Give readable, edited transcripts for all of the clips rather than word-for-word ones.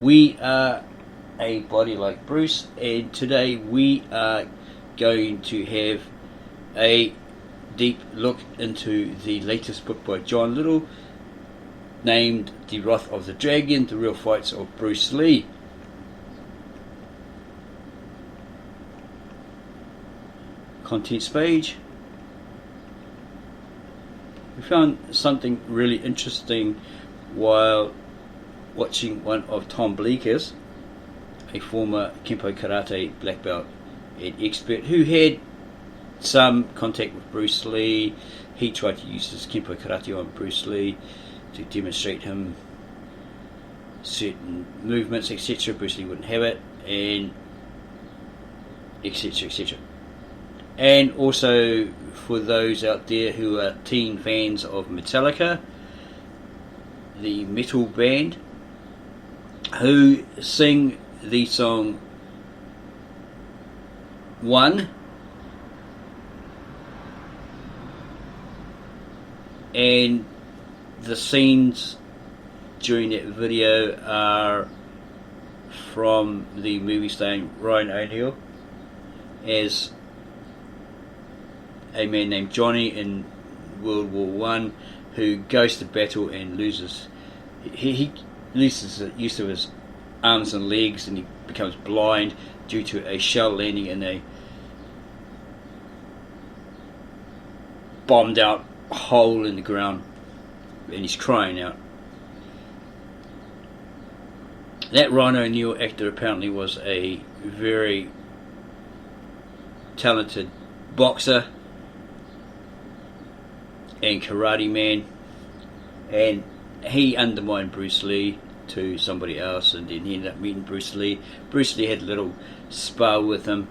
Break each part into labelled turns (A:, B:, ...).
A: We are a body like Bruce, and today we are going to have a deep look into the latest book by John Little, named The Wrath of the Dragon, The Real Fights of Bruce Lee. Contents page. We found something really interesting while watching one of Tom Bleeker's, a former Kempo Karate black belt and expert who had some contact with Bruce Lee. He tried to use his Kempo Karate on Bruce Lee to demonstrate him certain movements, etc. Bruce Lee wouldn't have it, and etc. etc. And also, for those out there who are teen fans of Metallica, the metal band, who sing the song One, and the scenes during that video are from the movie starring Ryan O'Neal as a man named Johnny in World War One, who goes to battle and loses. He loses the use of his arms and legs, and he becomes blind due to a shell landing in a bombed out hole in the ground, and he's crying out. That Ryan O'Neal actor apparently was a very talented boxer and karate man, and he undermined Bruce Lee to somebody else, and then he ended up meeting Bruce Lee. Bruce Lee had a little spar with him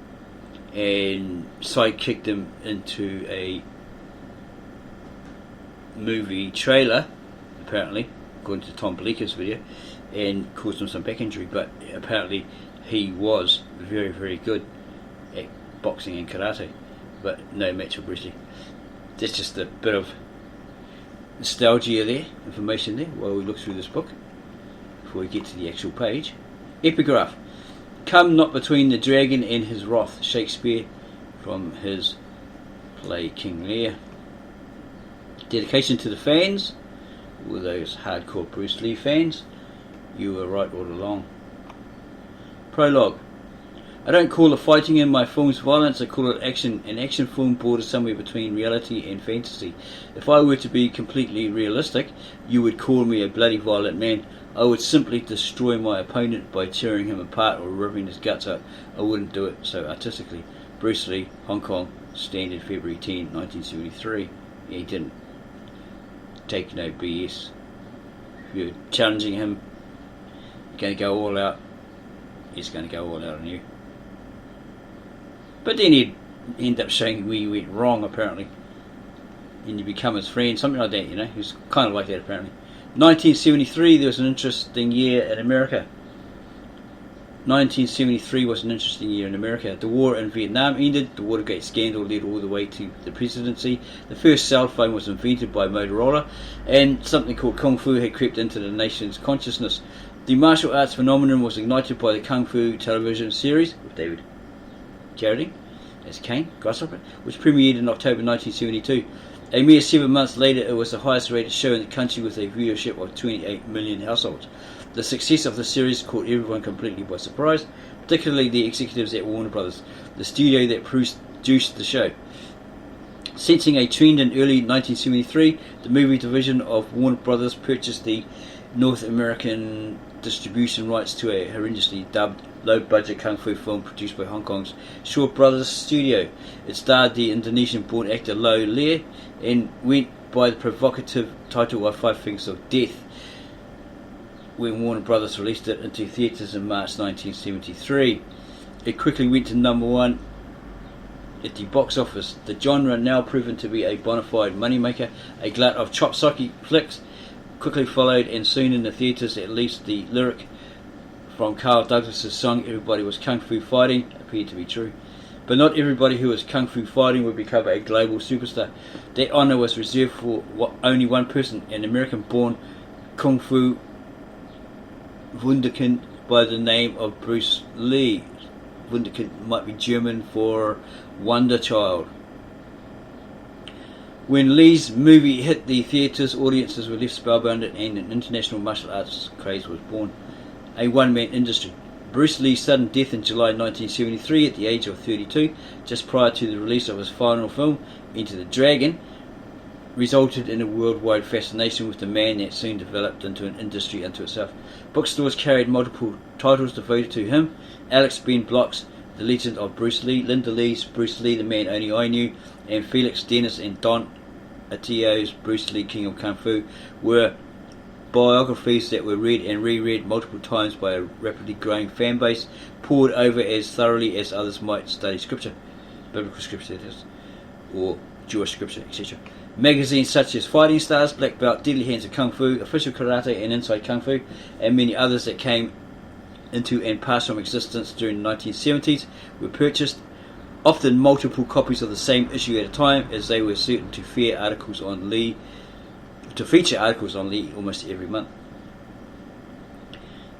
A: and sidekicked him into a movie trailer, apparently, according to Tom Bleeker's video, and caused him some back injury. But apparently he was very, very good at boxing and karate, but no match for Bruce Lee. That's just a bit of nostalgia there, information there, while we look through this book before we get to the actual page. Epigraph. Come not between the dragon and his wrath. Shakespeare, from his play King Lear. Dedication to the fans, all those hardcore Bruce Lee fans. You were right all along. Prologue. I don't call the fighting in my films violence, I call it action. An action film borders somewhere between reality and fantasy. If I were to be completely realistic, you would call me a bloody violent man. I would simply destroy my opponent by tearing him apart or ripping his guts out. I wouldn't do it so artistically. Bruce Lee, Hong Kong, Standard, February 10, 1973. Yeah, he didn't take no BS. If you're challenging him, you're going to go all out, he's going to go all out on you. But then he'd end up showing where you went wrong, apparently, and you become his friend, something like that, you know. He was kind of like that, apparently. 1973, there was an interesting year in America. 1973 was an interesting year in America. The war in Vietnam ended. The Watergate scandal led all the way to the presidency. The first cell phone was invented by Motorola, and something called Kung Fu had crept into the nation's consciousness. The martial arts phenomenon was ignited by the Kung Fu television series with David Carradine as Kane, Grasshopper, which premiered in October 1972. A mere 7 months later, it was the highest rated show in the country with a viewership of 28 million households. The success of the series caught everyone completely by surprise, particularly the executives at Warner Brothers, the studio that produced the show. Sensing a trend in early 1973, the movie division of Warner Brothers purchased the North American distribution rights to a horrendously dubbed low-budget kung fu film produced by Hong Kong's Shaw Brothers Studio. It starred the Indonesian-born actor Lo Lear and went by the provocative title of Five Fingers of Death when Warner Brothers released it into theatres in March 1973. It quickly went to number one at the box office. The genre, now proven to be a bona fide moneymaker, a glut of chop-socky flicks, quickly followed, and soon in the theatres, at least the lyric from Carl Douglas's song "Everybody Was Kung Fu Fighting" appeared to be true. But not everybody who was kung fu fighting would become a global superstar. That honour was reserved for only one person, an American-born kung fu wunderkind by the name of Bruce Lee. Wunderkind might be German for Wonder Child. When Lee's movie hit the theatres, audiences were left spellbound and an international martial arts craze was born. A one-man industry. Bruce Lee's sudden death in July 1973 at the age of 32, just prior to the release of his final film, Enter the Dragon, resulted in a worldwide fascination with the man that soon developed into an industry unto itself. Bookstores carried multiple titles devoted to him: Alex Ben Block's The Legend of Bruce Lee, Linda Lee's Bruce Lee, The Man Only I Knew, and Felix Dennis and Don Atio's Bruce Lee, King of Kung Fu were biographies that were read and reread multiple times by a rapidly growing fan base, pored over as thoroughly as others might study scripture, biblical scripture that is, or Jewish scripture, etc. Magazines such as Fighting Stars, Black Belt, Deadly Hands of Kung Fu, Official Karate and Inside Kung Fu, and many others that came into and passed from existence during the 1970s were purchased, often multiple copies of the same issue at a time, as they were certain to feature articles on Lee almost every month.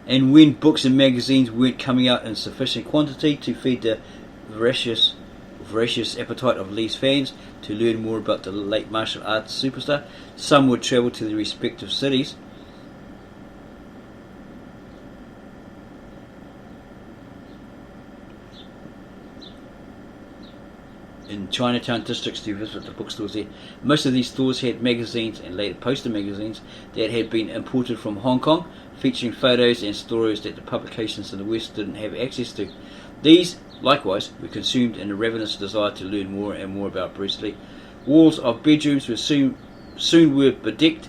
A: And when books and magazines weren't coming out in sufficient quantity to feed the voracious appetite of Lee's fans to learn more about the late martial arts superstar, some would travel to their respective cities in Chinatown districts to visit the bookstores there. Most of these stores had magazines and later poster magazines that had been imported from Hong Kong, featuring photos and stories that the publications in the West didn't have access to. These, likewise, were consumed in a ravenous desire to learn more and more about Bruce Lee. Walls of bedrooms were soon were bedecked,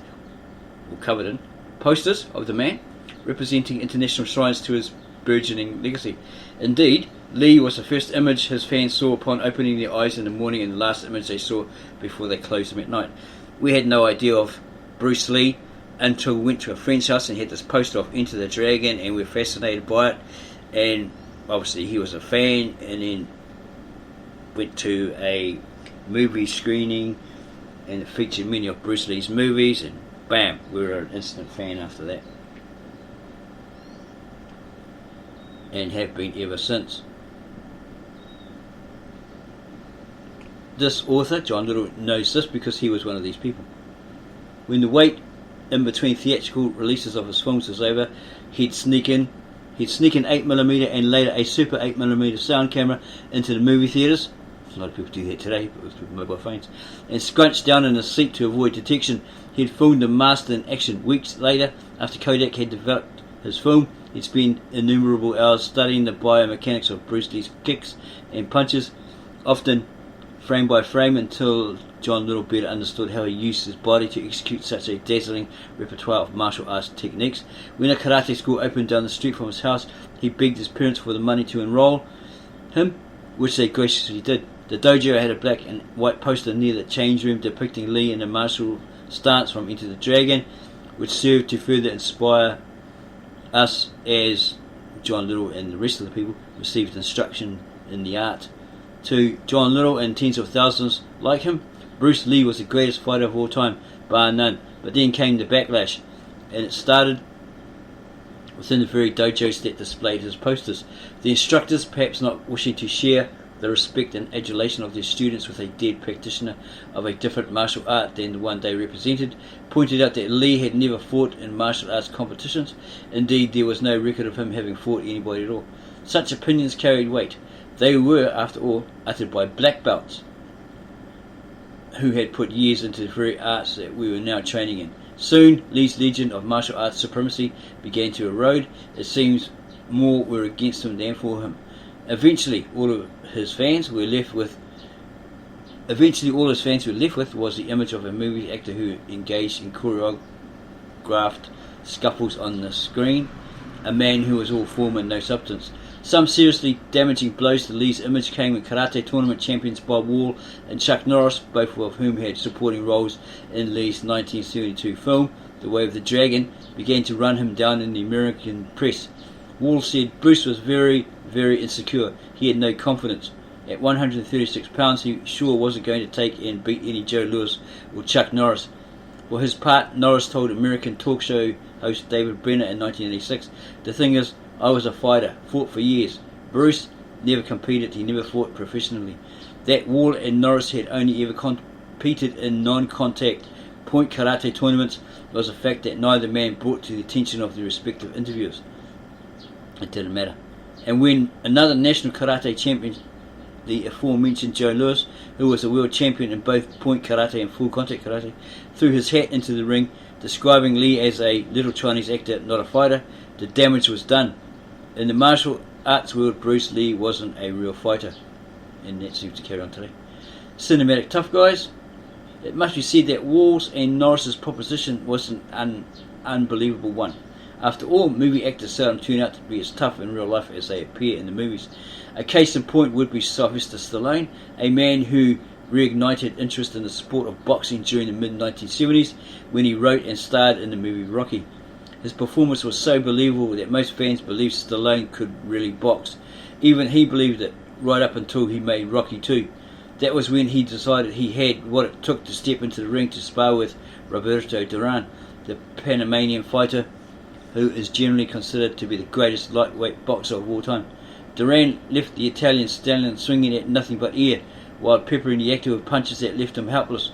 A: or covered in, posters of the man, representing international shrines to his burgeoning legacy. Indeed, Lee was the first image his fans saw upon opening their eyes in the morning, and the last image they saw before they closed them at night. We had no idea of Bruce Lee until we went to a friend's house and had this poster of Enter the Dragon, and we were fascinated by it, and obviously he was a fan, and then went to a movie screening and it featured many of Bruce Lee's movies, and bam, we were an instant fan after that, and have been ever since. This author, John Little, knows this because he was one of these people. When the wait in between theatrical releases of his films was over, he'd sneak in 8mm and later a Super 8mm sound camera into the movie theatres. A lot of people do that today, but with mobile phones, and scrunched down in his seat to avoid detection. He'd filmed the master in action. Weeks later, after Kodak had developed his film, he'd spent innumerable hours studying the biomechanics of Bruce Lee's kicks and punches, often frame by frame, until John Little better understood how he used his body to execute such a dazzling repertoire of martial arts techniques. When a karate school opened down the street from his house, he begged his parents for the money to enroll him, which they graciously did. The dojo had a black and white poster near the change room depicting Lee in a martial stance from Enter the Dragon, which served to further inspire us as John Little and the rest of the people received instruction in the art. To John Little and tens of thousands like him, Bruce Lee was the greatest fighter of all time, bar none. But then came the backlash, and it started within the very dojos that displayed his posters. The instructors, perhaps not wishing to share the respect and adulation of their students with a dead practitioner of a different martial art than the one they represented, pointed out that Lee had never fought in martial arts competitions. Indeed, there was no record of him having fought anybody at all. Such opinions carried weight. They were, after all, uttered by black belts who had put years into the very arts that we were now training in. Soon, Lee's legend of martial arts supremacy began to erode. It seems more were against him than for him. Eventually, all his fans were left with was the image of a movie actor who engaged in choreographed scuffles on the screen, a man who was all form and no substance. Some seriously damaging blows to Lee's image came when karate tournament champions Bob Wall and Chuck Norris, both of whom had supporting roles in Lee's 1972 film, The Way of the Dragon, began to run him down in the American press. Wall said Bruce was very, very insecure. He had no confidence. At 136 pounds, he sure wasn't going to take and beat any Joe Louis or Chuck Norris. For his part, Norris told American talk show host David Brenner in 1986, "The thing is, I was a fighter, fought for years. Bruce never competed, he never fought professionally. That Wall and Norris had only ever competed in non-contact point karate tournaments was a fact that neither man brought to the attention of their respective interviewers. It didn't matter. And when another national karate champion, the aforementioned Joe Louis, who was a world champion in both point karate and full contact karate, threw his hat into the ring, describing Lee as a little Chinese actor, not a fighter, the damage was done. In the martial arts world, Bruce Lee wasn't a real fighter. And that seems to carry on today. Cinematic tough guys. It must be said that Wall's and Norris's proposition was an unbelievable one. After all, movie actors seldom turn out to be as tough in real life as they appear in the movies. A case in point would be Sylvester Stallone, a man who reignited interest in the sport of boxing during the mid-1970s when he wrote and starred in the movie Rocky. His performance was so believable that most fans believed Stallone could really box. Even he believed it, right up until he made Rocky 2. That was when he decided he had what it took to step into the ring to spar with Roberto Duran, the Panamanian fighter who is generally considered to be the greatest lightweight boxer of all time. Duran left the Italian stallion swinging at nothing but air, while peppering the actor with punches that left him helpless.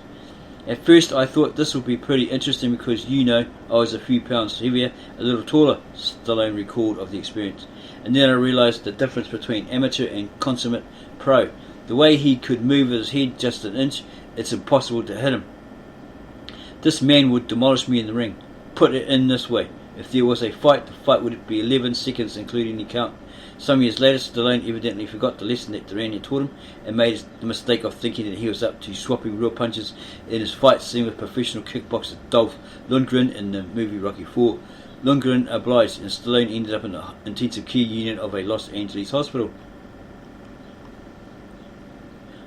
A: At first I thought this would be pretty interesting because, I was a few pounds heavier, a little taller, Stallone recalled of the experience. And then I realised the difference between amateur and consummate pro. The way he could move his head just an inch, it's impossible to hit him. This man would demolish me in the ring. Put it in this way. If there was a fight, the fight would be 11 seconds including the count. Some years later, Stallone evidently forgot the lesson that Duran had taught him and made the mistake of thinking that he was up to swapping real punches in his fight scene with professional kickboxer Dolph Lundgren in the movie Rocky IV. Lundgren obliged, and Stallone ended up in the intensive care unit of a Los Angeles hospital.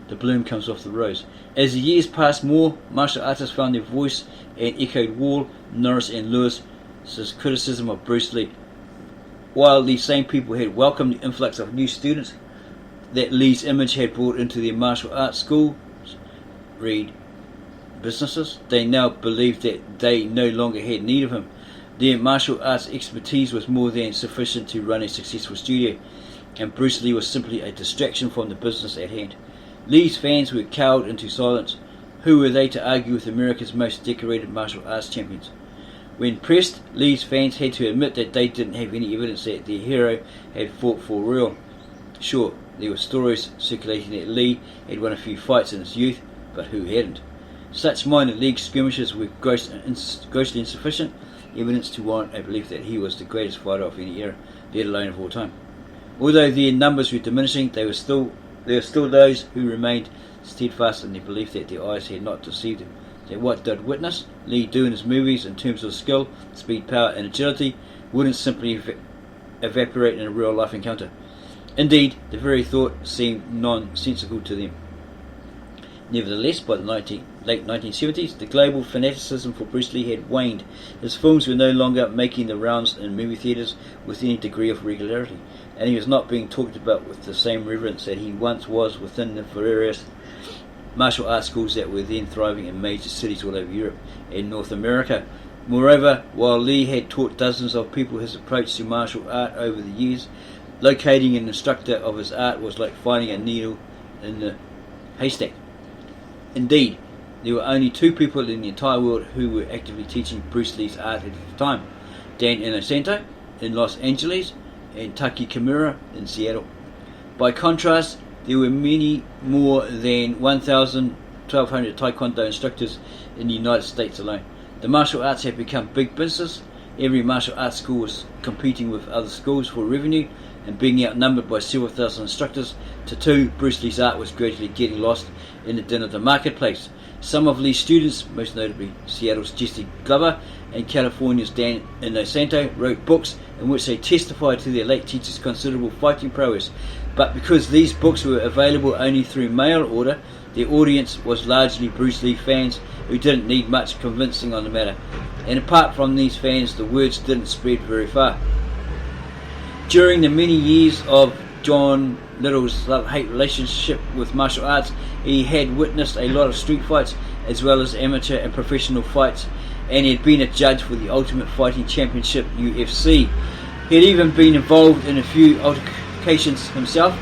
A: The bloom comes off the rose. As the years passed, more martial artists found their voice and echoed Wall, Norris and Lewis' criticism of Bruce Lee. While these same people had welcomed the influx of new students that Lee's image had brought into their martial arts schools, read businesses, they now believed that they no longer had need of him. Their martial arts expertise was more than sufficient to run a successful studio, and Bruce Lee was simply a distraction from the business at hand. Lee's fans were cowed into silence. Who were they to argue with America's most decorated martial arts champions? When pressed, Lee's fans had to admit that they didn't have any evidence that their hero had fought for real. Sure, there were stories circulating that Lee had won a few fights in his youth, but who hadn't? Such minor league skirmishes were grossly insufficient evidence to warrant a belief that he was the greatest fighter of any era, let alone of all time. Although their numbers were diminishing, there were still those who remained steadfast in their belief that their eyes had not deceived them, that what they'd witnessed Lee do in his movies in terms of skill, speed, power and agility wouldn't simply evaporate in a real life encounter. Indeed, the very thought seemed nonsensical to them. Nevertheless, by the late 1970s, the global fanaticism for Bruce Lee had waned. His films were no longer making the rounds in movie theatres with any degree of regularity, and he was not being talked about with the same reverence that he once was within the various martial arts schools that were then thriving in major cities all over Europe and North America. Moreover, while Lee had taught dozens of people his approach to martial art over the years, locating an instructor of his art was like finding a needle in the haystack. Indeed, there were only two people in the entire world who were actively teaching Bruce Lee's art at the time: Dan Inosanto in Los Angeles and Taki Kimura in Seattle. By contrast, there were many more than 1,200 Taekwondo instructors in the United States alone. The martial arts had become big business. Every martial arts school was competing with other schools for revenue, and being outnumbered by several thousand instructors to two, Bruce Lee's art was gradually getting lost in the din of the marketplace. Some of Lee's students, most notably Seattle's Jesse Glover and California's Dan Inosanto, wrote books in which they testified to their late teacher's considerable fighting prowess. But because these books were available only through mail order, their audience was largely Bruce Lee fans who didn't need much convincing on the matter. And apart from these fans, the words didn't spread very far. During the many years of John Little's love-hate relationship with martial arts, he had witnessed a lot of street fights as well as amateur and professional fights, and he had been a judge for the Ultimate Fighting Championship UFC. He had even been involved in a few altercations himself,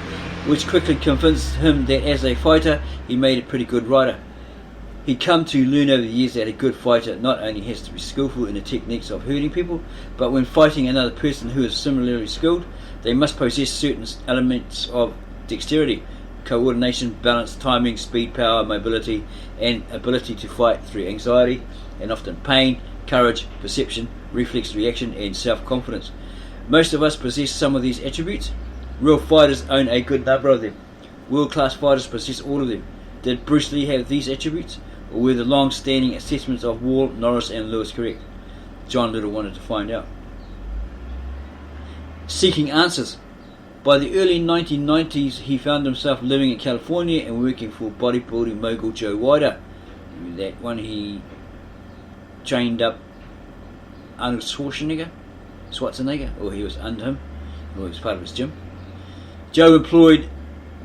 A: which quickly convinced him that as a fighter he made a pretty good rider. He'd come to learn over the years that a good fighter not only has to be skillful in the techniques of hurting people, but when fighting another person who is similarly skilled, they must possess certain elements of dexterity, coordination, balance, timing, speed, power, mobility, and ability to fight through anxiety and often pain, courage, perception, reflex reaction, and self-confidence. Most of us possess some of these attributes. Real fighters own a good number of them. World-class fighters possess all of them. Did Bruce Lee have these attributes, or were the long-standing assessments of Wall, Norris, and Lewis correct? John Little wanted to find out. Seeking answers. By the early 1990s, he found himself living in California and working for bodybuilding mogul Joe Weider. That one, he trained up Arnold Schwarzenegger, or he was under him, or he was part of his gym. Joe employed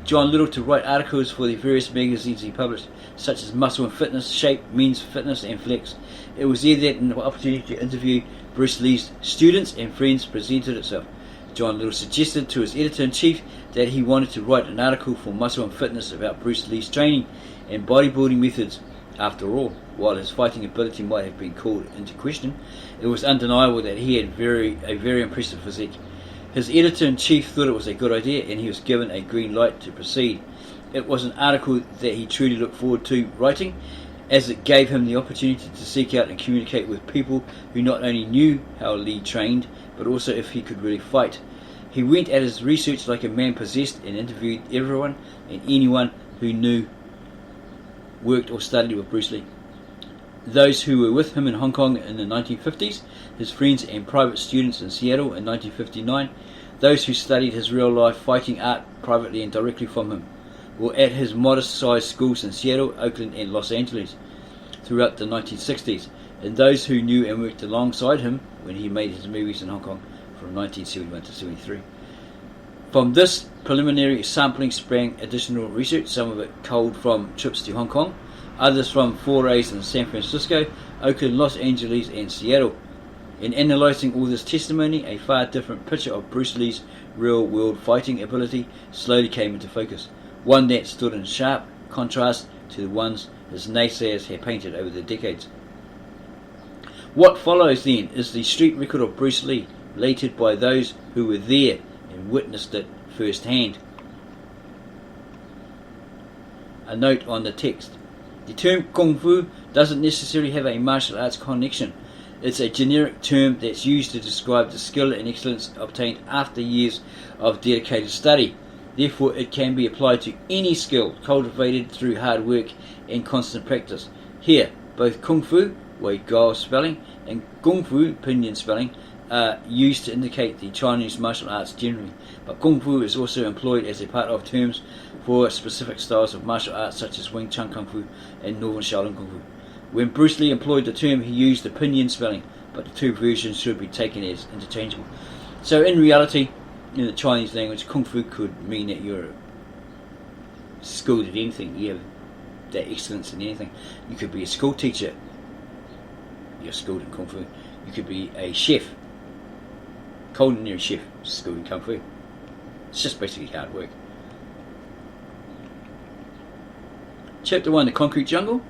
A: John Little to write articles for the various magazines he published, such as Muscle and Fitness, Shape, Men's Fitness, and Flex. It was there that an opportunity to interview Bruce Lee's students and friends presented itself. John Little suggested to his editor-in-chief that he wanted to write an article for Muscle and Fitness about Bruce Lee's training and bodybuilding methods. After all, while his fighting ability might have been called into question, it was undeniable that he had a very impressive physique. His editor-in-chief thought it was a good idea, and he was given a green light to proceed. It was an article that he truly looked forward to writing, as it gave him the opportunity to seek out and communicate with people who not only knew how Lee trained, but also if he could really fight. He went at his research like a man possessed and interviewed everyone and anyone who knew, worked or studied with Bruce Lee. Those who were with him in Hong Kong in the 1950s, his friends and private students in Seattle in 1959, those who studied his real-life fighting art privately and directly from him, or at his modest-sized schools in Seattle, Oakland and Los Angeles throughout the 1960s, and those who knew and worked alongside him when he made his movies in Hong Kong from 1971 to 73. From this preliminary sampling sprang additional research, some of it culled from trips to Hong Kong, others from forays in San Francisco, Oakland, Los Angeles and Seattle. In analysing all this testimony, a far different picture of Bruce Lee's real-world fighting ability slowly came into focus, one that stood in sharp contrast to the ones his naysayers had painted over the decades. What follows then is the street record of Bruce Lee, related by those who were there and witnessed it firsthand. A note on the text. The term Kung Fu doesn't necessarily have a martial arts connection. It's a generic term that's used to describe the skill and excellence obtained after years of dedicated study. Therefore, it can be applied to any skill cultivated through hard work and constant practice. Here, both Kung Fu, Wei Gao spelling, and Kung Fu, pinyin spelling, are used to indicate the Chinese martial arts generally, but Kung Fu is also employed as a part of terms for specific styles of martial arts such as Wing Chun Kung Fu and Northern Shaolin Kung Fu. When Bruce Lee employed the term, he used the pinyin spelling, but the two versions should be taken as interchangeable. So in reality, in the Chinese language, Kung Fu could mean that you're skilled at anything, you have that excellence in anything. You could be a school teacher, you're skilled in Kung Fu. You could be a chef, culinary chef, skilled in Kung Fu. It's just basically hard work. Chapter 1, The Concrete Jungle.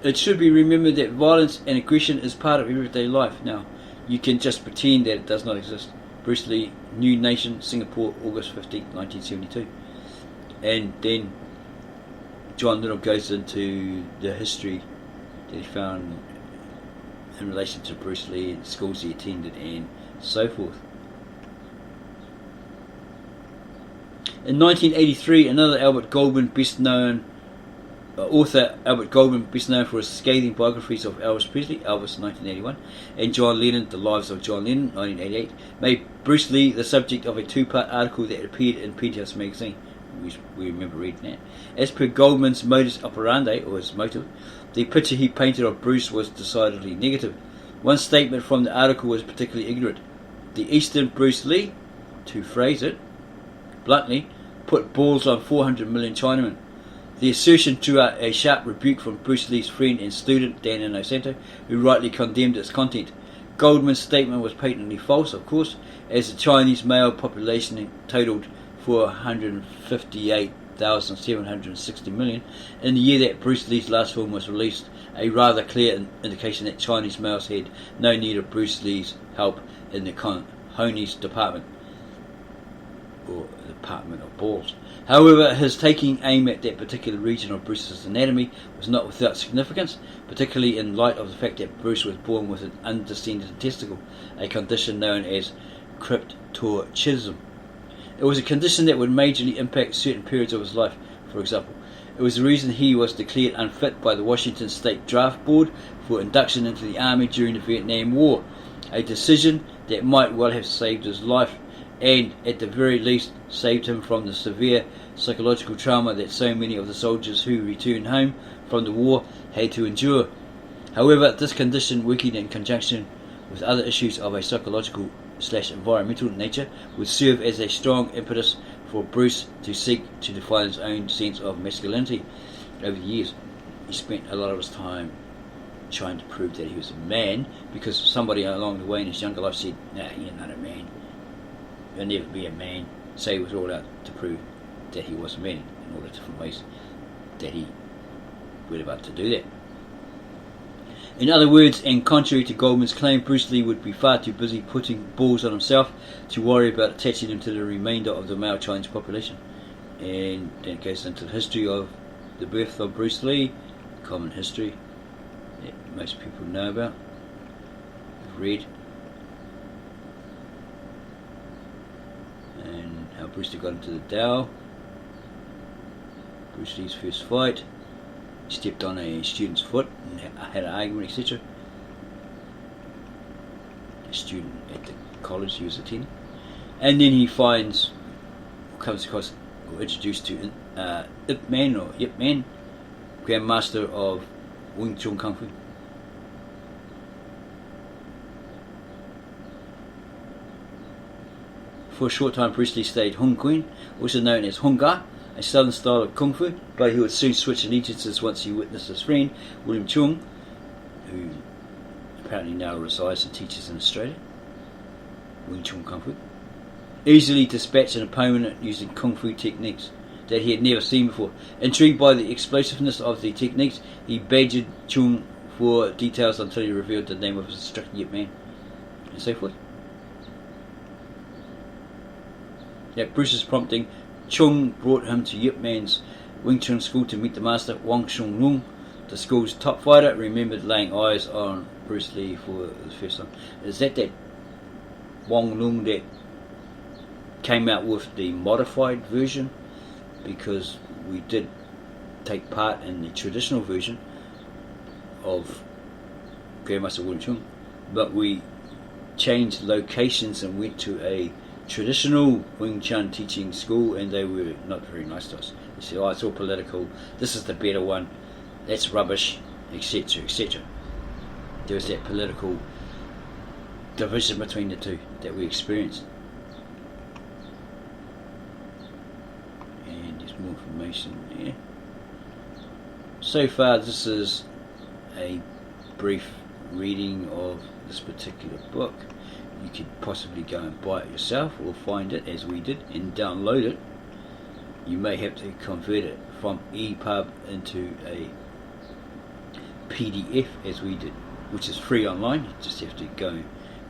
A: It should be remembered that violence and aggression is part of everyday life. Now, you can just pretend that it does not exist. Bruce Lee, New Nation, Singapore, August 15, 1972. And then John Little goes into the history that he found in relation to Bruce Lee and schools he attended and so forth. In 1983, another author Albert Goldman, best known for his scathing biographies of Elvis Presley, Elvis 1981, and John Lennon, The Lives of John Lennon 1988, made Bruce Lee the subject of a two-part article that appeared in Penthouse magazine. We remember reading that. As per Goldman's modus operandi, or his motive, the picture he painted of Bruce was decidedly negative. One statement from the article was particularly ignorant. The Eastern Bruce Lee, to phrase it bluntly, put balls on 400 million Chinamen. The assertion drew out a sharp rebuke from Bruce Lee's friend and student Dan Inosanto, who rightly condemned its content. Goldman's statement was patently false, of course, as the Chinese male population totaled 458,760 million. In the year that Bruce Lee's last film was released, a rather clear indication that Chinese males had no need of Bruce Lee's help in the Honey's department, or department of balls. However, his taking aim at that particular region of Bruce's anatomy was not without significance, particularly in light of the fact that Bruce was born with an undescended testicle, a condition known as cryptorchism. It was a condition that would majorly impact certain periods of his life. For example, it was the reason he was declared unfit by the Washington State Draft Board for induction into the Army during the Vietnam War, a decision that might well have saved his life, and at the very least saved him from the severe psychological trauma that so many of the soldiers who returned home from the war had to endure. However, this condition, working in conjunction with other issues of a psychological/environmental nature, would serve as a strong impetus for Bruce to seek to define his own sense of masculinity. Over the years, he spent a lot of his time trying to prove that he was a man, because somebody along the way in his younger life said, "Nah, you're not a man. You'll never be a man." So he was all out to prove that he was a man in all the different ways that he went about to do that. In other words, and contrary to Goldman's claim, Bruce Lee would be far too busy putting balls on himself to worry about attaching them to the remainder of the male Chinese population. And then it goes into the history of the birth of Bruce Lee, common history that most people know about, have read, and how Bruce Lee got into the Tao. Bruce Lee's first fight, he stepped on a student's foot and had an argument, etc. A student at the college he was attending, and then he comes across or introduced to Ip Man, or Yip Man, Grandmaster of Wing Chun Kung Fu. For a short time, Bruce Lee studied Hung Kuen, also known as Hung Ga, a southern style of Kung Fu, but he would soon switch allegiances once he witnessed his friend, William Chung, who apparently now resides and teaches in Australia, Wing Chun Kung Fu, easily dispatch an opponent using Kung Fu techniques that he had never seen before. Intrigued by the explosiveness of the techniques, he badgered Chung for details until he revealed the name of his instructor, Yip Man, and so forth. At Bruce's prompting, Chung brought him to Yip Man's Wing Chun school to meet the master, Wang Shung Lung. The school's top fighter remembered laying eyes on Bruce Lee for the first time. Is that Wang Lung that came out with the modified version? Because we did take part in the traditional version of Grandmaster Wing Chun, but we changed locations and went to a traditional Wing Chun teaching school, and they were not very nice to us. They said, "Oh, it's all political, this is the better one, that's rubbish," etc., etc. There was that political division between the two that we experienced. And there's more information there. So far, this is a brief reading of this particular book. You could possibly go and buy it yourself, or find it as we did and download it. You may have to convert it from EPUB into a PDF as we did, which is free online. You just have to go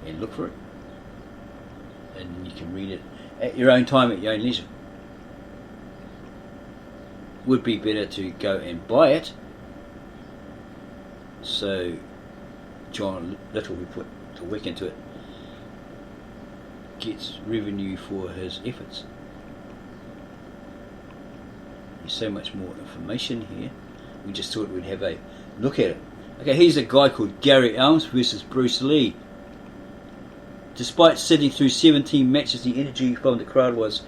A: and look for it, and you can read it at your own time, at your own leisure. Would be better to go and buy it, so John Little, who put the work into it, gets revenue for his efforts. There's so much more information here. We just thought we'd have a look at it. Okay, here's a guy called Gary Elms versus Bruce Lee. Despite sitting through 17 matches, the energy from the crowd was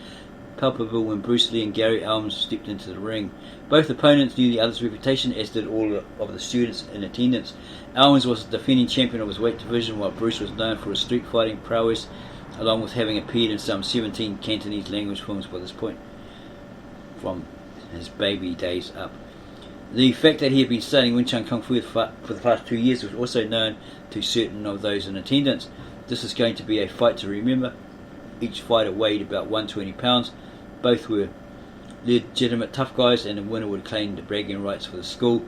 A: palpable when Bruce Lee and Gary Elms stepped into the ring. Both opponents knew the other's reputation, as did all of the students in attendance. Elms was the defending champion of his weight division, while Bruce was known for his street fighting prowess, along with having appeared in some 17 Cantonese language films by this point, from his baby days up. The fact that he had been studying Wing Chun Kung Fu for the past 2 years was also known to certain of those in attendance. This is going to be a fight to remember. Each fighter weighed about 120 pounds. Both were legitimate tough guys, and the winner would claim the bragging rights for the school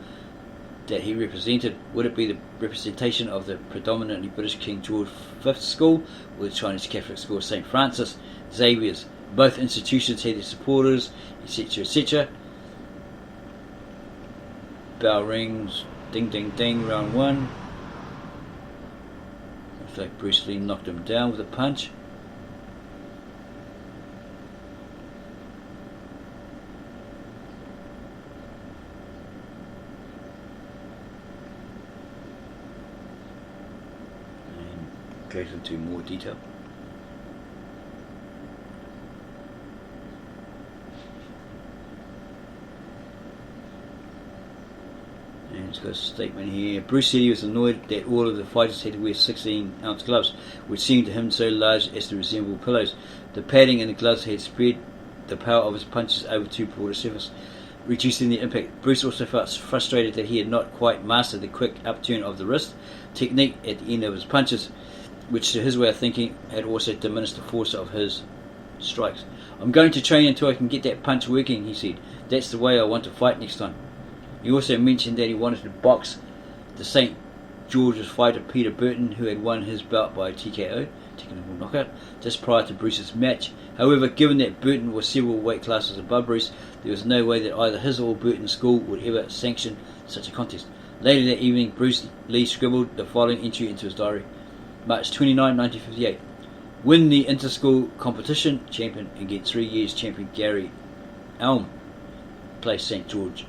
A: that he represented. Would it be the representation of the predominantly British King George V school or the Chinese Catholic school of St. Francis Xavier's? Both institutions had their supporters, etc., etc. Bell rings, ding ding ding, round one. Looks like Bruce Lee knocked him down with a punch. And goes into more detail. And it's got a statement here. Bruce said he was annoyed that all of the fighters had to wear 16-ounce gloves, which seemed to him so large as to resemble pillows. The padding in the gloves had spread the power of his punches over too broad a surface, reducing the impact. Bruce also felt frustrated that he had not quite mastered the quick upturn of the wrist technique at the end of his punches, which to his way of thinking had also diminished the force of his strikes. I'm going to train until I can get that punch working, he said. That's the way I want to fight next time. He also mentioned that he wanted to box the St. George's fighter Peter Burton, who had won his bout by TKO, technical knockout, just prior to Bruce's match. However, given that Burton was several weight classes above Bruce, there was no way that either his or Burton's school would ever sanction such a contest. Later that evening, Bruce Lee scribbled the following entry into his diary. March 29, 1958. Win the inter-school competition, champion against 3 years champion Gary Elm, place St. George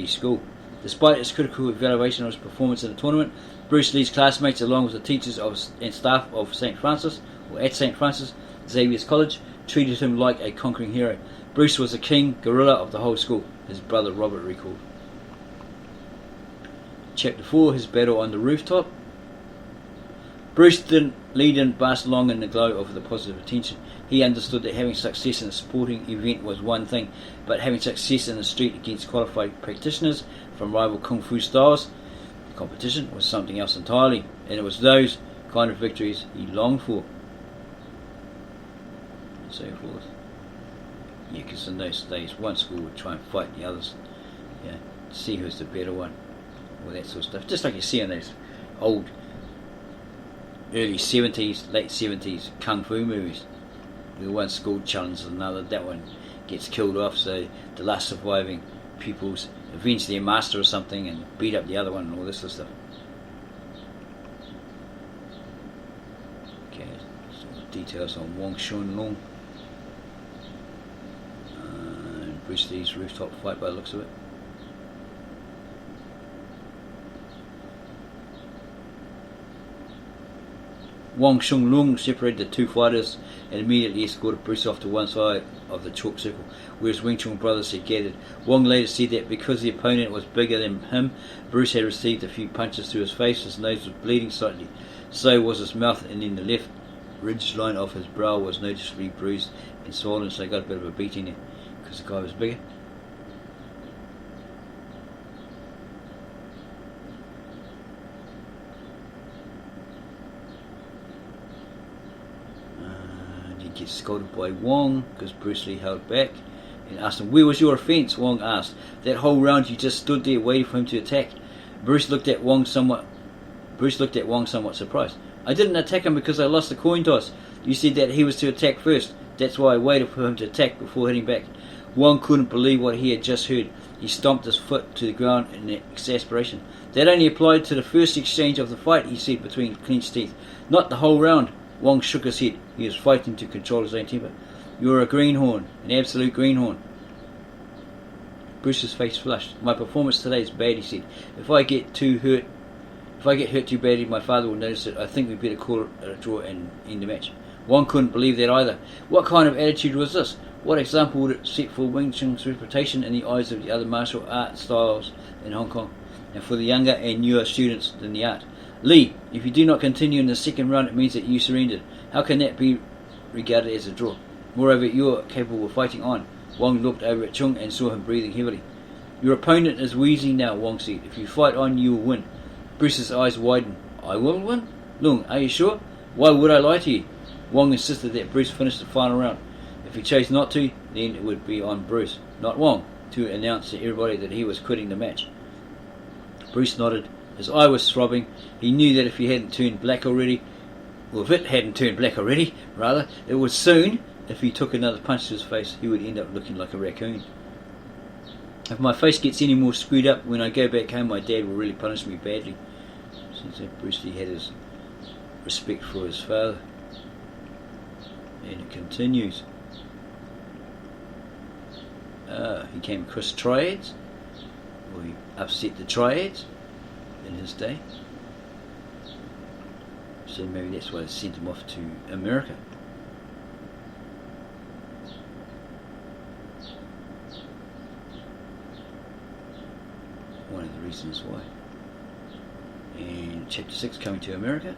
A: School. Despite its critical evaluation of his performance in the tournament, Bruce Lee's classmates, along with the teachers and staff of St. Francis, or at St. Francis Xavier's College, treated him like a conquering hero. Bruce was the king gorilla of the whole school, his brother Robert recalled. Chapter 4, his battle on the rooftop. Lee didn't bask long in the glow of the positive attention. He understood that having success in a sporting event was one thing, but having success in the street against qualified practitioners from rival kung fu styles, competition, was something else entirely, and it was those kind of victories he longed for. And so forth. Yeah, because in those days, one school would try and fight the others, see who's the better one, all that sort of stuff. Just like you see in those old early 70s, late 70s kung fu movies. The one school challenges another, that one gets killed off, so the last surviving pupils avenge their master or something and beat up the other one and all this sort of stuff. Okay, so details on Wong Shun Lung and Bruce Lee's rooftop fight by the looks of it. Wong Shun Lung separated the two fighters and immediately escorted Bruce off to one side of the chalk circle, where his Wing Chun brothers had gathered. Wong later said that because the opponent was bigger than him, Bruce had received a few punches to his face, his nose was bleeding slightly, so was his mouth, and then the left ridge line of his brow was noticeably bruised and swollen, so he got a bit of a beating there, because the guy was bigger. Gets scolded by Wong because Bruce Lee held back and asked him, "Where was your offence?" Wong asked. "That whole round you just stood there waiting for him to attack." Bruce looked at Wong somewhat surprised. "I didn't attack him because I lost the coin toss. You said that he was to attack first. That's why I waited for him to attack before hitting back." Wong couldn't believe what he had just heard. He stomped his foot to the ground in exasperation. "That only applied to the first exchange of the fight," he said between clenched teeth. "Not the whole round." Wong shook his head. He was fighting to control his own temper. "You're a greenhorn, an absolute greenhorn." Bruce's face flushed. "My performance today is bad," he said. If I get hurt too badly, my father will notice it. I think we'd better call it a draw and end the match." Wong couldn't believe that either. What kind of attitude was this? What example would it set for Wing Chun's reputation in the eyes of the other martial art styles in Hong Kong, and for the younger and newer students in the art? "Lee, if you do not continue in the second round, it means that you surrendered. How can that be regarded as a draw? Moreover, you are capable of fighting on." Wong looked over at Chung and saw him breathing heavily. Your opponent is wheezing now, Wong said. If you fight on, you will win. Bruce's eyes widened. I will win? Lung, are you sure? Why would I lie to you? Wong insisted that Bruce finish the final round. If he chose not to, then it would be on Bruce, not Wong, to announce to everybody that he was quitting the match. Bruce nodded. His eye was throbbing. He knew that if he hadn't turned black already, or if it hadn't turned black already, rather, it would soon. If he took another punch to his face, he would end up looking like a raccoon. If my face gets any more screwed up when I go back home, my dad will really punish me badly. Since that, Bruce Lee had his respect for his father. And it continues. He came across triads. Well, he upset the triads in his day. So maybe that's why they sent him off to America. One of the reasons why. And chapter 6, coming to America.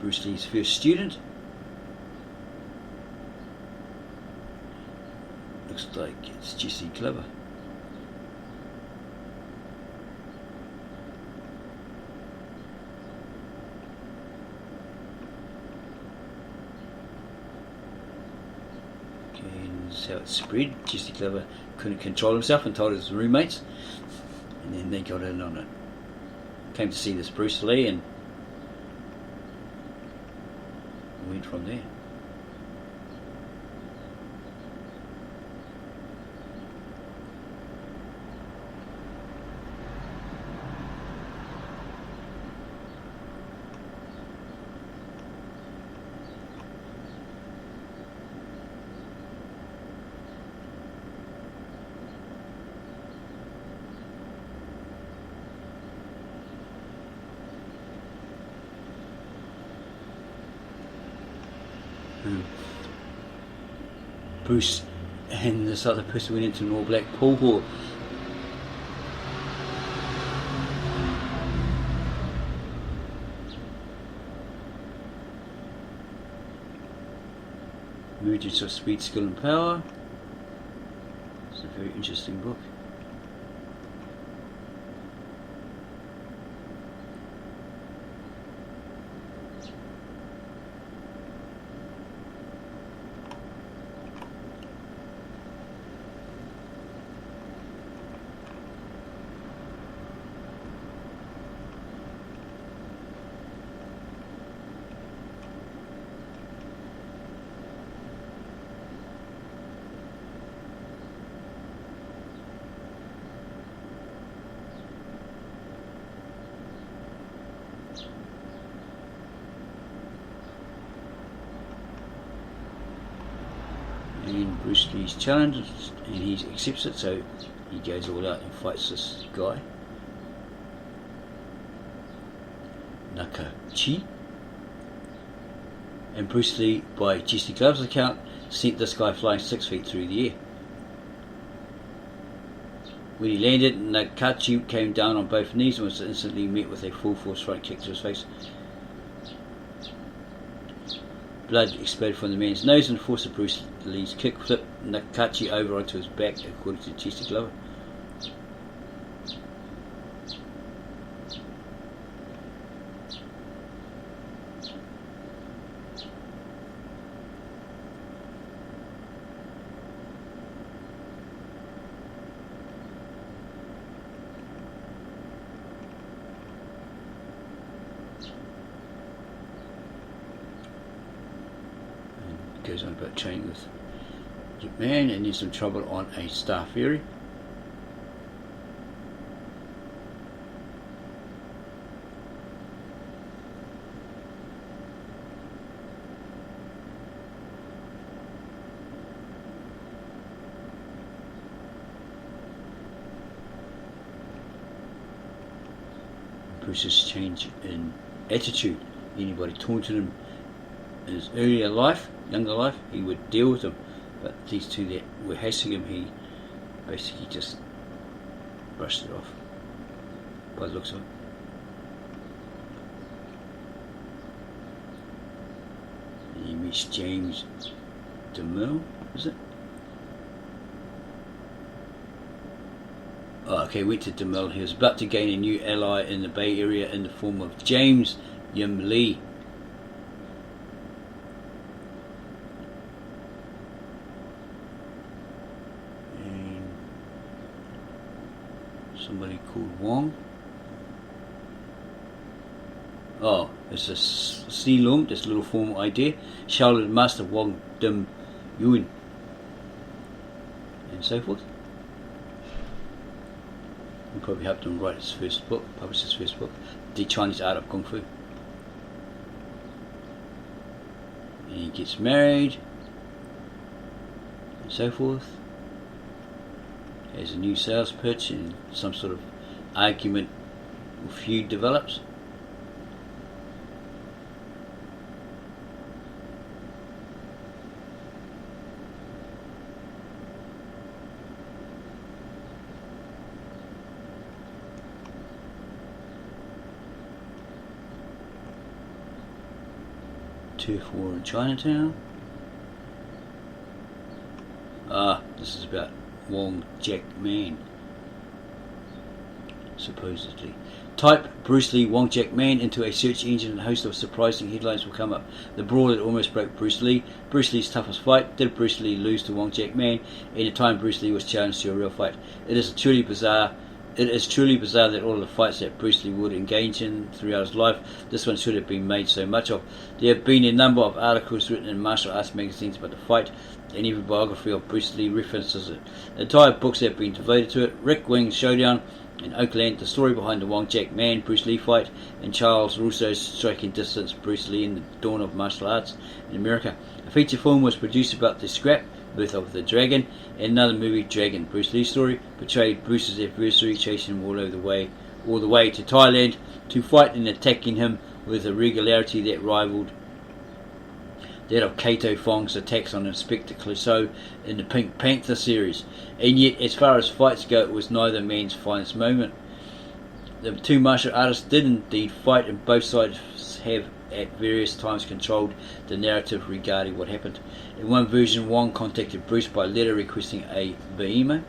A: Bruce Lee's first student. Looks like it's Jesse Glover. Okay, and this is how it spread. Jesse Glover couldn't control himself and told his roommates, and then they got in on it. Came to see this Bruce Lee and went from there. Bruce and this other person went into an all-black pool hall. Emergence of Speed, Skill and Power. It's a very interesting book. And Bruce Lee's challenged and he accepts it, so he goes all out and fights this guy, Nakachi. And Bruce Lee, by Jesse Glover's account, sent this guy flying 6 feet through the air. When he landed, Nakachi came down on both knees and was instantly met with a full force front kick to his face. Blood exploded from the man's nose and forced Bruce Lee's kick flipped Nakachi over onto his back, according to Jesse Glover. Goes on about training with Man and there's some trouble on a Star Ferry. Bruce's change in attitude. Anybody taunted him in his earlier life, younger life, he would deal with them. But these two that were hassling him, he basically just brushed it off, by the looks of it. And he meets James DeMille, is it? Went to DeMille. He was about to gain a new ally in the Bay Area in the form of James Yim Lee. And somebody called Wong. It's a Si Lung, this little formal idea. Shaolin Master Wong Dim Yuen. And so forth. We probably helped him write his first book, publish his first book, The Chinese Art of Kung Fu. And he gets married, and so forth. Has a new sales pitch, and some sort of argument or feud develops. Turf war in Chinatown. This is about Wong Jack Man, supposedly. Type Bruce Lee Wong Jack Man into a search engine and a host of surprising headlines will come up. The brawl that almost broke Bruce Lee, Bruce Lee's toughest fight, did Bruce Lee lose to Wong Jack Man, and the time Bruce Lee was challenged to a real fight. It is truly bizarre that all of the fights that Bruce Lee would engage in throughout his life, this one should have been made so much of. There have been a number of articles written in martial arts magazines about the fight, and every biography of Bruce Lee references it. Entire books have been devoted to it. Rick Wing's Showdown in Oakland, the story behind the Wong Jack Man Bruce Lee fight, and Charles Russo's Striking Distance Bruce Lee in the Dawn of Martial Arts in America. A feature film was produced about the scrap, Birth of the Dragon, and another movie, Dragon, Bruce Lee story, portrayed Bruce's adversary chasing him all the way to Thailand to fight and attacking him with a regularity that rivaled that of Kato Fong's attacks on Inspector Clouseau in the Pink Panther series. And yet, as far as fights go, it was neither man's finest moment. The two martial artists did indeed fight, and both sides have at various times controlled the narrative regarding what happened. In one version, Wong contacted Bruce by letter requesting a BMO,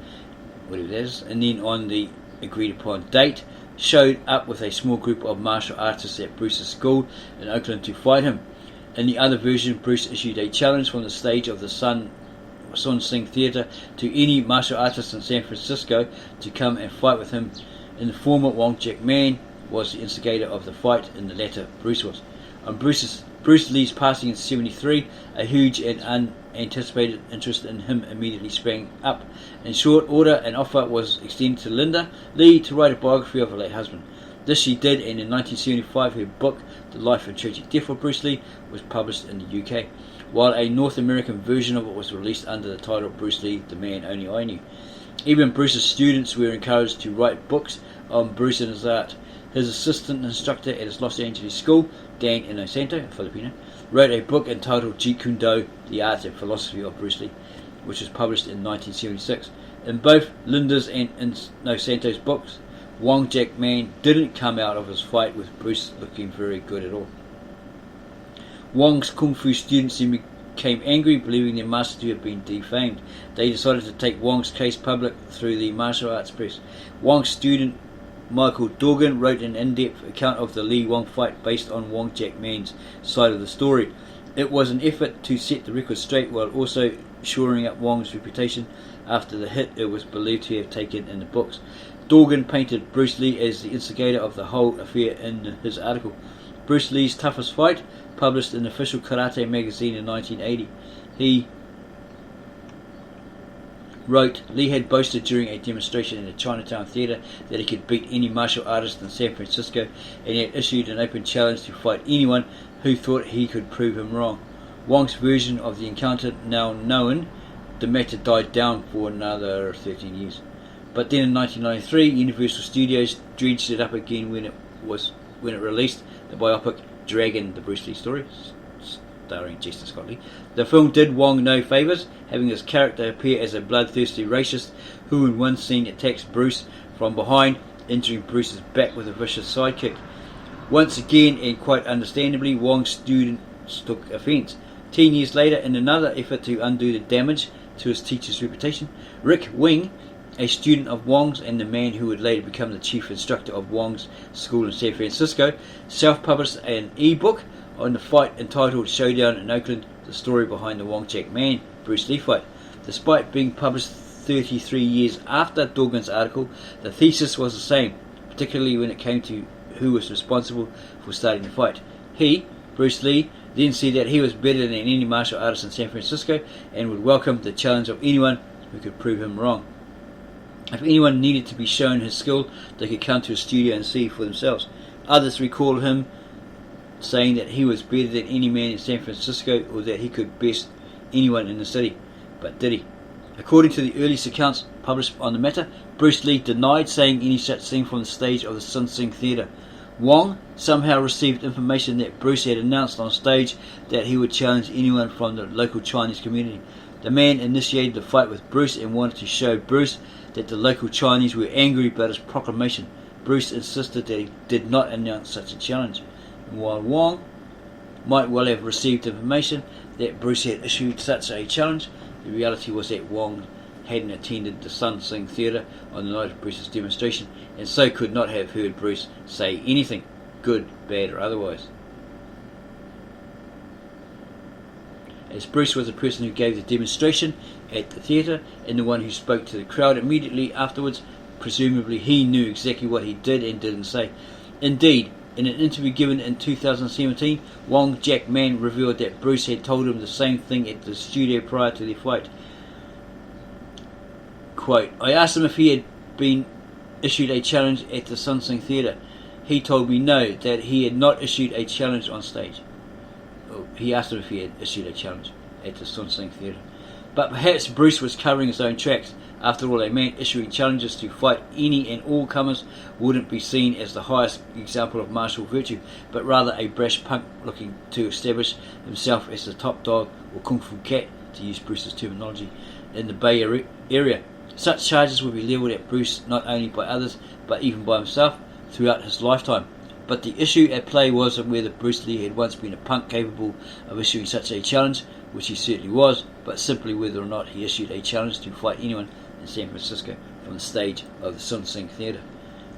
A: whatever that is, and then on the agreed upon date, showed up with a small group of martial artists at Bruce's school in Oakland to fight him. In the other version, Bruce issued a challenge from the stage of the Sun Sing Theatre to any martial artist in San Francisco to come and fight with him. In the former, Wong Jack Man was the instigator of the fight, in the latter, Bruce was. On Bruce Lee's passing in 1973, a huge and unanticipated interest in him immediately sprang up. In short order, an offer was extended to Linda Lee to write a biography of her late husband. This she did, and in 1975 her book, The Life and Tragic Death of Bruce Lee, was published in the UK, while a North American version of it was released under the title Bruce Lee, The Man Only I Knew. Even Bruce's students were encouraged to write books on Bruce and his art. His assistant instructor at his Los Angeles school, Dan Inosanto, a Filipino, wrote a book entitled Jeet Kune Do, The Art and Philosophy of Bruce Lee, which was published in 1976. In both Linda's and Inosanto's books, Wong Jack Man didn't come out of his fight with Bruce looking very good at all. Wong's Kung Fu students then became angry, believing their master to have been defamed. They decided to take Wong's case public through the martial arts press. Wong's student Michael Dorgan wrote an in-depth account of the Lee-Wong fight based on Wong Jack Man's side of the story. It was an effort to set the record straight while also shoring up Wong's reputation after the hit it was believed to have taken in the books. Dorgan painted Bruce Lee as the instigator of the whole affair in his article, Bruce Lee's Toughest Fight, published in Official Karate magazine in 1980. He wrote, Lee had boasted during a demonstration in the Chinatown Theatre that he could beat any martial artist in San Francisco, and he had issued an open challenge to fight anyone who thought he could prove him wrong. Wong's version of the encounter now known, the matter died down for another 13 years. But then in 1993, Universal Studios dredged it up again when it released the biopic Dragon, the Bruce Lee story, starring Jason Scott Lee. The film did Wong no favours, having his character appear as a bloodthirsty racist who in one scene attacks Bruce from behind, injuring Bruce's back with a vicious sidekick. Once again, and quite understandably, Wong's students took offence. 10 years later, in another effort to undo the damage to his teacher's reputation, Rick Wing a student of Wong's and the man who would later become the chief instructor of Wong's school in San Francisco, self-published an e-book on the fight entitled Showdown in Oakland, the story behind the Wong-Jack Man Bruce Lee fight. Despite being published 33 years after Dawkins' article, the thesis was the same, particularly when it came to who was responsible for starting the fight. He, Bruce Lee, then said that he was better than any martial artist in San Francisco and would welcome the challenge of anyone who could prove him wrong. If anyone needed to be shown his skill, they could come to his studio and see for themselves. Others recall him saying that he was better than any man in San Francisco, or that he could best anyone in the city. But did he? According to the earliest accounts published on the matter, Bruce Lee denied saying any such thing from the stage of the Sun Sing Theatre. Wong somehow received information that Bruce had announced on stage that he would challenge anyone from the local Chinese community. The man initiated the fight with Bruce and wanted to show Bruce that the local Chinese were angry about his proclamation. Bruce insisted that he did not announce such a challenge. And while Wong might well have received information that Bruce had issued such a challenge, the reality was that Wong hadn't attended the Sun Sing Theatre on the night of Bruce's demonstration, and so could not have heard Bruce say anything, good, bad or otherwise. As Bruce was the person who gave the demonstration at the theatre and the one who spoke to the crowd immediately afterwards, presumably he knew exactly what he did and didn't say. Indeed, in an interview given in 2017, Wong-Jack Man revealed that Bruce had told him the same thing at the studio prior to their fight. Quote, I asked him if he had been issued a challenge at the Sun Sing Theatre. He told me no, that he had not issued a challenge on stage. He asked him if he had issued a challenge at the Sun Sing Theatre. But perhaps Bruce was covering his own tracks. After all, a man issuing challenges to fight any and all comers wouldn't be seen as the highest example of martial virtue, but rather a brash punk looking to establish himself as the top dog, or kung fu cat, to use Bruce's terminology, in the Bay Area. Such charges would be levelled at Bruce not only by others, but even by himself throughout his lifetime. But the issue at play wasn't whether Bruce Lee had once been a punk capable of issuing such a challenge, which he certainly was, but simply whether or not he issued a challenge to fight anyone in San Francisco from the stage of the Sun Sing Theatre.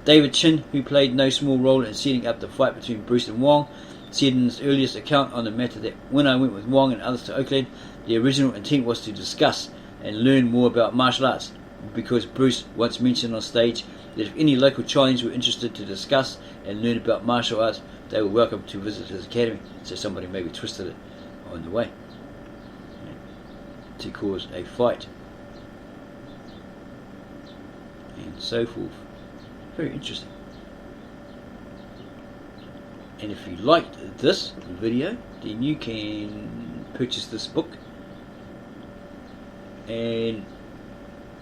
A: David Chin, who played no small role in setting up the fight between Bruce and Wong, said in his earliest account on the matter that when I went with Wong and others to Oakland, the original intent was to discuss and learn more about martial arts, because Bruce once mentioned on stage that if any local Chinese were interested to discuss and learn about martial arts, they were welcome to visit his academy. So somebody maybe twisted it on the way to cause a fight and so forth. Very interesting. And if you liked this video, then you can purchase this book and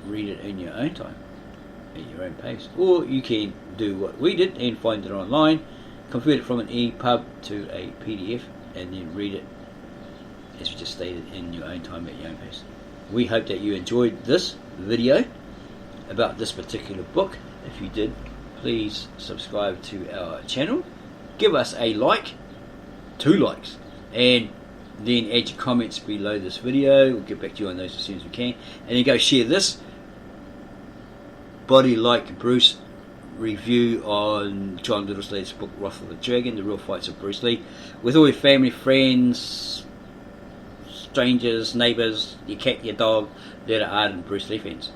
A: read it in your own time, at your own pace. Or you can do what we did and find it online, convert it from an EPUB to a PDF, and then read it, as we just stated, in your own time at your own pace. We hope that you enjoyed this video about this particular book. If you did, please subscribe to our channel, give us a like, 2 likes, and then add your comments below this video. We'll get back to you on those as soon as we can, and then go share this Body Like Bruce review on John Littleslade's book Wrath of the Dragon, The Real Fights of Bruce Lee, with all your family, friends, strangers, neighbours, your cat, your dog that are ardent Bruce Lee fans.